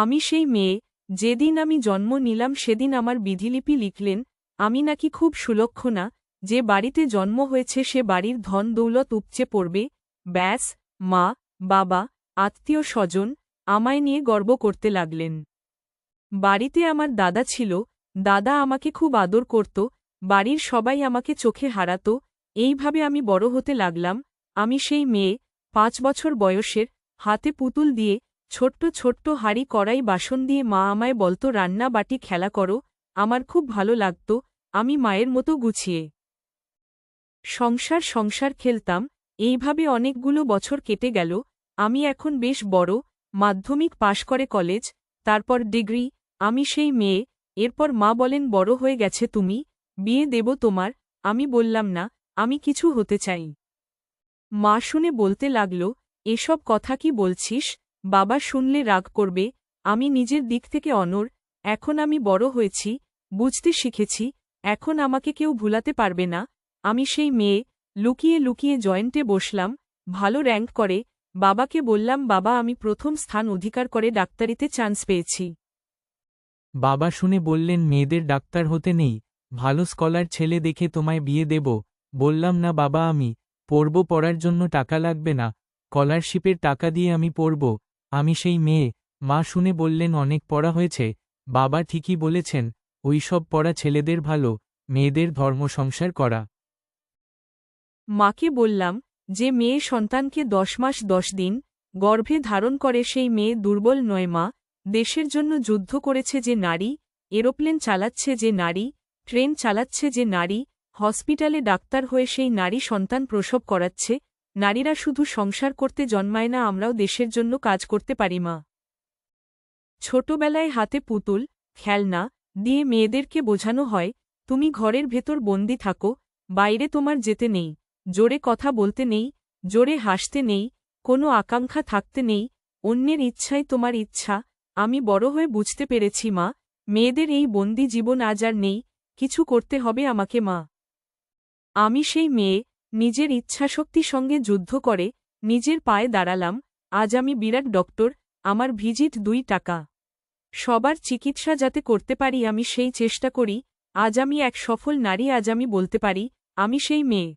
আমি সেই মেয়ে, যেদিন আমি জন্ম নিলাম সেদিন আমার বিধিলিপি লিখলেন, আমি নাকি খুব সুলক্ষণা, যে বাড়িতে জন্ম হয়েছে সে বাড়ির ধন দৌলত উপচে পড়বে। ব্যাস, মা, বাবা, আত্মীয় স্বজন আমায় নিয়ে গর্ব করতে লাগলেন। বাড়িতে আমার দাদা ছিল, দাদা আমাকে খুব আদর করত, বাড়ির সবাই আমাকে চোখে হারাত। এইভাবে আমি বড় হতে লাগলাম। আমি সেই মেয়ে, 5 বছর বয়সের, হাতে পুতুল দিয়ে, ছোট্ট ছোট্ট হাঁড়ি কড়াই বাসন দিয়ে মা আমায় বলত রান্না বাটি খেলা করো। আমার খুব ভালো লাগত, আমি মায়ের মতো গুছিয়ে সংসার খেলতাম। এইভাবে অনেকগুলো বছর কেটে গেল। আমি এখন বেশ বড়, মাধ্যমিক পাশ করে কলেজ, তারপর ডিগ্রি। আমি সেই মেয়ে। এরপর মা বলেন বড় হয়ে গেছে তুমি, বিয়ে দেব তোমার। আমি বললাম না, আমি কিছু হতে চাই। মা শুনে বলতে লাগল, এসব কথা কি বলছিস, বাবা শুনলে রাগ করবে। আমি নিজের দিক থেকে অনড়। এখন আমি বড় হয়েছি, বুঝতে শিখেছি, এখন আমাকে কেউ ভুলাতে পারবে না। আমি সেই মেয়ে। লুকিয়ে লুকিয়ে জয়েন্টে বসলাম, ভালো র্যাঙ্ক করে বাবাকে বললাম, বাবা আমি প্রথম স্থান অধিকার করে ডাক্তারিতে চান্স পেয়েছি। বাবা শুনে বললেন মেয়েদের ডাক্তার হতে নেই, ভালো স্কলার ছেলে দেখে তোমায় বিয়ে দেব। বললাম না বাবা, আমি পড়ব, পড়ার জন্য টাকা লাগবে না, স্কলারশিপের টাকা দিয়ে আমি পড়ব। আমি সেই মেয়ে। মা শুনে বললেন অনেক পড়া হয়েছে, বাবা ঠিকই বলেছেন, ওই সব পড়া ছেলেদের ভালো, মেয়েদের ধর্ম সংসার করা। মাকে বললাম, যে মেয়ে সন্তানকে 10 মাস 10 দিন গর্ভে ধারণ করে সেই মেয়ে দুর্বল নয় মা। দেশের জন্য যুদ্ধ করেছে যে নারী, এরোপ্লেন চালাচ্ছে যে নারী, ট্রেন চালাচ্ছে যে নারী, হসপিটালে ডাক্তার হয়ে সেই নারী সন্তান প্রসব করাচ্ছে। নারীরা শুধু সংসার করতে জন্মায় না, আমরাও দেশের জন্য কাজ করতে পারি মা। ছোটবেলায় হাতে পুতুল, খেলনা দিয়ে মেয়েদেরকে বোঝানো হয়, তুমি ঘরের ভেতর বন্দি থাকো, বাইরে তোমার যেতে নেই, জোরে কথা বলতে নেই, জোরে হাসতে নেই, কোনো আকাঙ্ক্ষা থাকতে নেই, অন্যের ইচ্ছাই তোমার ইচ্ছা। আমি বড় হয়ে বুঝতে পেরেছি মা, মেয়েদের এই বন্দি জীবন আজ আর নেই, কিছু করতে হবে আমাকে মা। আমি সেই মেয়ে, নিজের ইচ্ছাশক্তি সঙ্গে যুদ্ধ করে নিজের পায়ে দাঁড়ালাম। আজ আমি বিরাট ডক্টর, আমার ভিজিট 2 টাকা। সবার চিকিৎসা যাতে করতে পারি আমি সেই চেষ্টা করি। আজ আমি এক সফল নারী, আজ আমি বলতে পারি, আমি সেই মেয়ে।